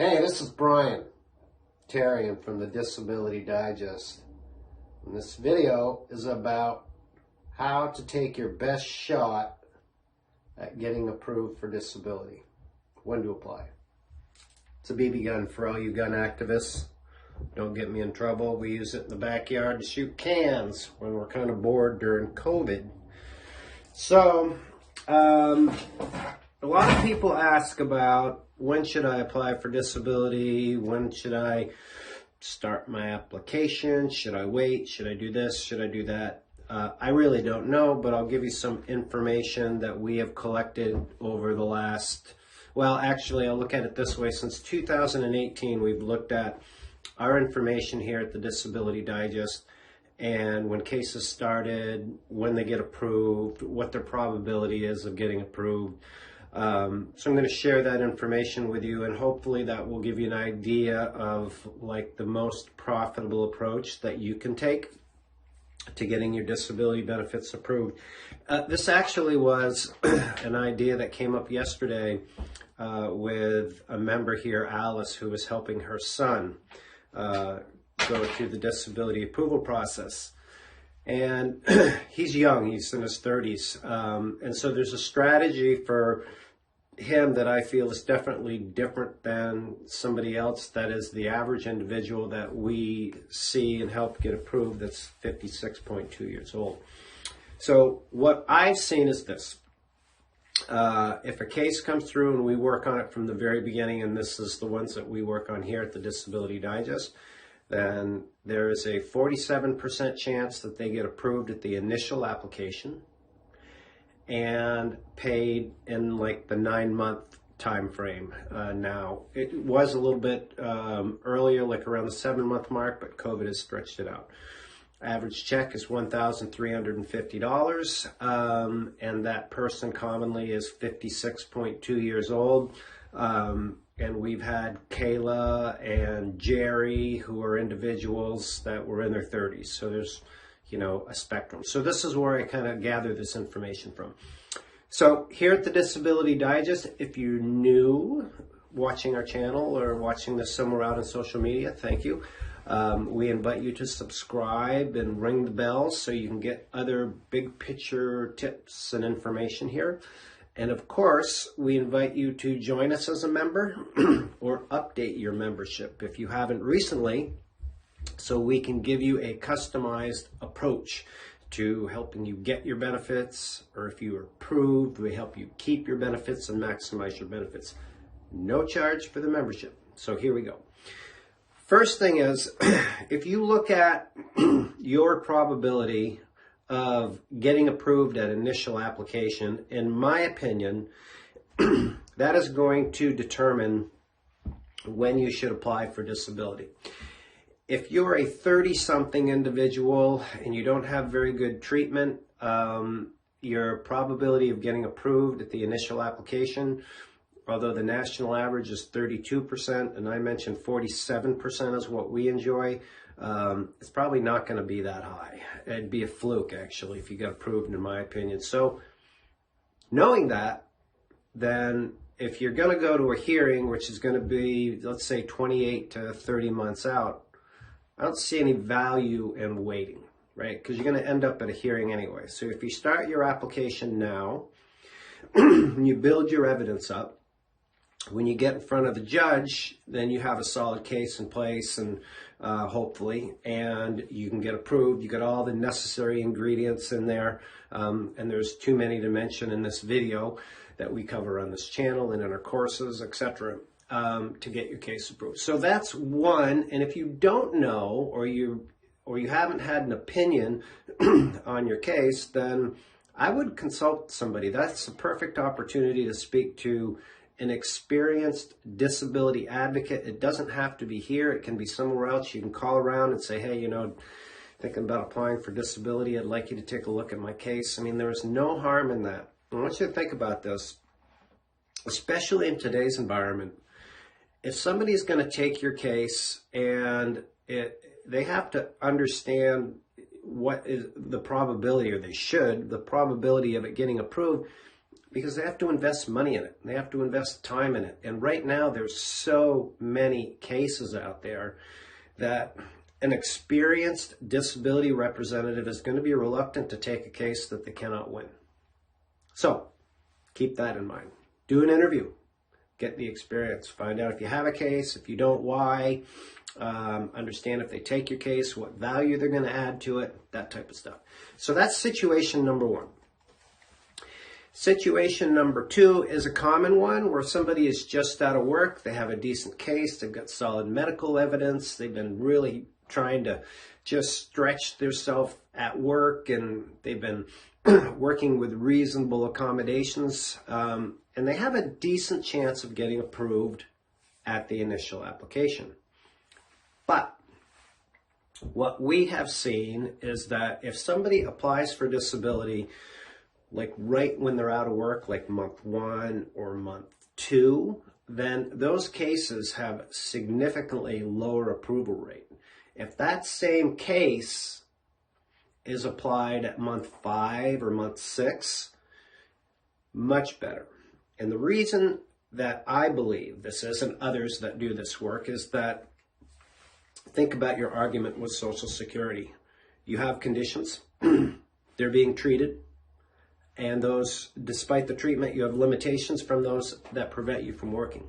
Hey, this is Brian Tarian from the Disability Digest. And this video is about how to take your best shot at getting approved for disability. When to apply. It's a BB gun for all you gun activists. Don't get me in trouble. We use it in the backyard to shoot cans when we're kind of bored during COVID. So, a lot of people ask about when should I apply for disability? When should I start my application? Should I wait? Should I do this? Should I do that? I really don't know, but I'll give you some information that we have collected over the last, well, actually, I'll look at it this way. Since 2018, we've looked at our information here at the Disability Digest, and when cases started, when they get approved, what their probability is of getting approved. So I'm going to share that information with you, and hopefully that will give you an idea of like the most profitable approach that you can take to getting your disability benefits approved. This actually was an idea that came up yesterday with a member here, Alice, who was helping her son go through the disability approval process. And he's young, he's in his 30s. And so there's a strategy for him that I feel is definitely different than somebody else that is the average individual that we see and help get approved that's 56.2 years old. So what I've seen is this. If a case comes through and we work on it from the very beginning, and this is the ones that we work on here at the Disability Digest, then there is a 47% chance that they get approved at the initial application and paid in like the 9-month time frame. Now, it was a little bit earlier, like around the 7-month mark, but COVID has stretched it out. Average check is $1,350, and that person commonly is 56.2 years old. And we've had Kayla and Jerry, who are individuals that were in their 30s. So there's, you know, a spectrum. So this is where I kind of gather this information from. So here at the Disability Digest, if you're new watching our channel or watching this somewhere out on social media, thank you. We invite you to subscribe and ring the bell so you can get other big picture tips and information here. And of course, we invite you to join us as a member or update your membership if you haven't recently, so we can give you a customized approach to helping you get your benefits, or if you are approved, we help you keep your benefits and maximize your benefits. No charge for the membership. So here we go. First thing is, if you look at your probability of getting approved at initial application, in my opinion, that is going to determine when you should apply for disability. If you're a 30-something individual and you don't have very good treatment, your probability of getting approved at the initial application, although the national average is 32%, and I mentioned 47% is what we enjoy, it's probably not going to be that high. It'd be a fluke, actually, if you got approved, in my opinion. So knowing that, then if you're going to go to a hearing, which is going to be, let's say, 28 to 30 months out, I don't see any value in waiting, right? Because you're going to end up at a hearing anyway. So if you start your application now, and you build your evidence up, when you get in front of the judge, then you have a solid case in place, and hopefully, and you can get approved. You got all the necessary ingredients in there, and there's too many to mention in this video that we cover on this channel and in our courses, etc., to get your case approved. So that's one. And if you don't know, or you haven't had an opinion on your case, then I would consult somebody. That's a perfect opportunity to speak to an experienced disability advocate. It doesn't have to be here. It can be somewhere else. You can call around and say, hey, you know, thinking about applying for disability. I'd like you to take a look at my case. I mean, there's no harm in that. I want you to think about this, especially in today's environment. If somebody's going to take your case, and they have to understand what is the probability, or they should, the probability of it getting approved. because they have to invest money in it. They have to invest time in it. And right now, there's so many cases out there that an experienced disability representative is going to be reluctant to take a case that they cannot win. So keep that in mind. Do an interview. Get the experience. Find out if you have a case. If you don't, why. Understand if they take your case, what value they're going to add to it, that type of stuff. So that's situation number one. Situation number two is a common one where somebody is just out of work. They have a decent case. They've got solid medical evidence. They've been really trying to just stretch themselves at work, and they've been working with reasonable accommodations, and they have a decent chance of getting approved at the initial application. But what we have seen is that if somebody applies for disability, like right when they're out of work, like month 1 or month 2, then those cases have significantly lower approval rate. If that same case is applied at month 5 or month 6, much better. And the reason that I believe this is, and others that do this work, is that think about your argument with Social Security. You have conditions, they're being treated, and those, despite the treatment, you have limitations from those that prevent you from working.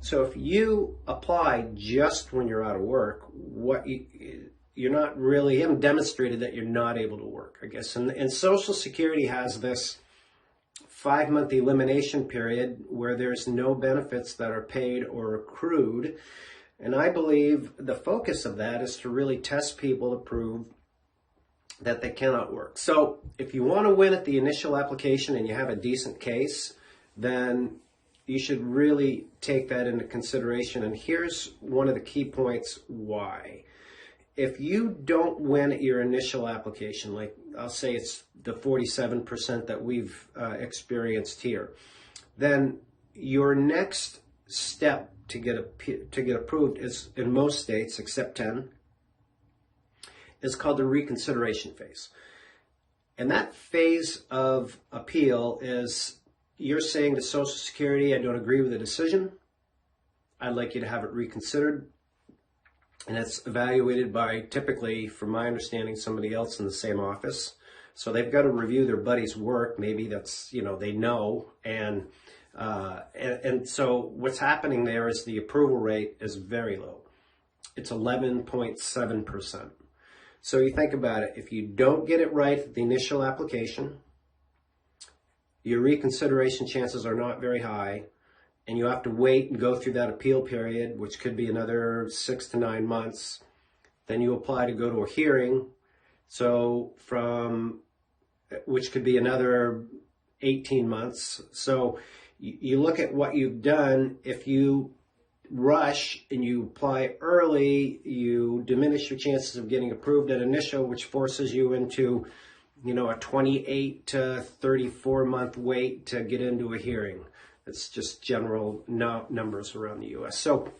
So if you apply just when you're out of work, you haven't demonstrated that you're not able to work, I guess. And Social Security has this 5-month elimination period where there's no benefits that are paid or accrued. And I believe the focus of that is to really test people to prove that they cannot work. So if you want to win at the initial application and you have a decent case, then you should really take that into consideration. And here's one of the key points why. If you don't win at your initial application, like I'll say it's the 47% that we've experienced here, then your next step to get approved is, in most states except 10, is called the reconsideration phase. And that phase of appeal is you're saying to Social Security, I don't agree with the decision. I'd like you to have it reconsidered. And it's evaluated by, typically, from my understanding, somebody else in the same office. So they've got to review their buddy's work. Maybe that's, they know. And so what's happening there is the approval rate is very low. It's 11.7%. So you think about it. If you don't get it right at the initial application, your reconsideration chances are not very high, and you have to wait and go through that appeal period, which could be another 6 to 9 months. Then you apply to go to a hearing, which could be another 18 months. So you look at what you've done. If you rush and you apply early, you diminish your chances of getting approved at initial, which forces you into a 28 to 34 month wait to get into a hearing. It's just general numbers around the U.S. So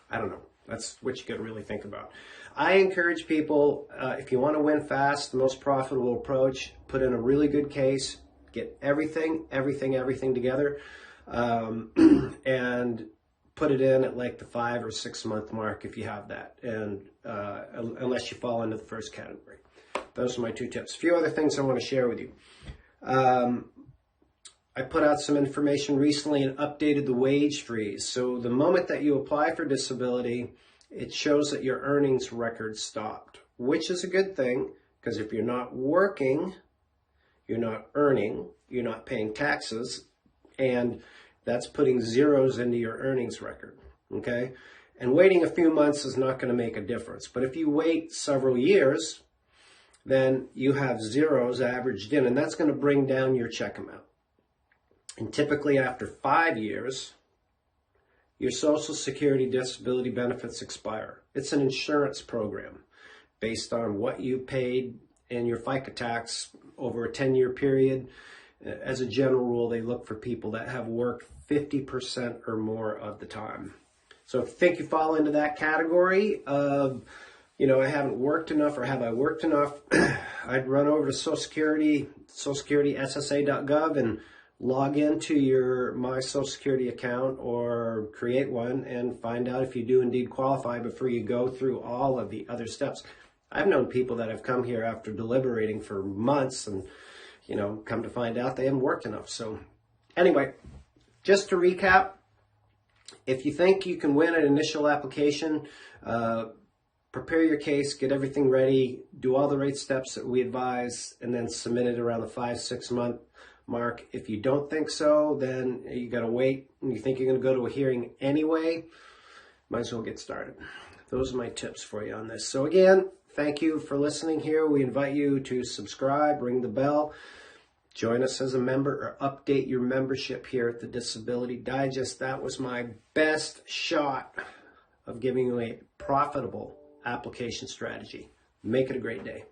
I don't know. That's what you got to really think about. I encourage people, if you want to win fast, the most profitable approach, put in a really good case, get everything together, and put it in at like the 5 or 6 month mark if you have that, and unless you fall into the first category. Those are my 2 tips. A few other things I want to share with you. I put out some information recently and updated the wage freeze. So the moment that you apply for disability, it shows that your earnings record stopped, which is a good thing, because if you're not working, you're not earning, you're not paying taxes, and that's putting zeros into your earnings record, okay? And waiting a few months is not going to make a difference. But if you wait several years, then you have zeros averaged in, and that's going to bring down your check amount. And typically after 5 years, your Social Security disability benefits expire. It's an insurance program based on what you paid and your FICA tax over a 10-year period. As a general rule, they look for people that have worked 50% or more of the time. So if you think you fall into that category of, I haven't worked enough, or have I worked enough? I'd run over to Social Security SSA.gov and log into your My Social Security account or create one and find out if you do indeed qualify before you go through all of the other steps. I've known people that have come here after deliberating for months and, come to find out they haven't worked enough. So anyway, just to recap, if you think you can win an initial application, prepare your case, get everything ready, do all the right steps that we advise, and then submit it around the 5-6 month mark. If you don't think so, then you got to wait, and you think you're going to go to a hearing anyway, might as well get started. Those are my tips for you on this. So again, thank you for listening here. We invite you to subscribe, ring the bell, join us as a member, or update your membership here at the Disability Digest. That was my best shot of giving you a profitable application strategy. Make it a great day.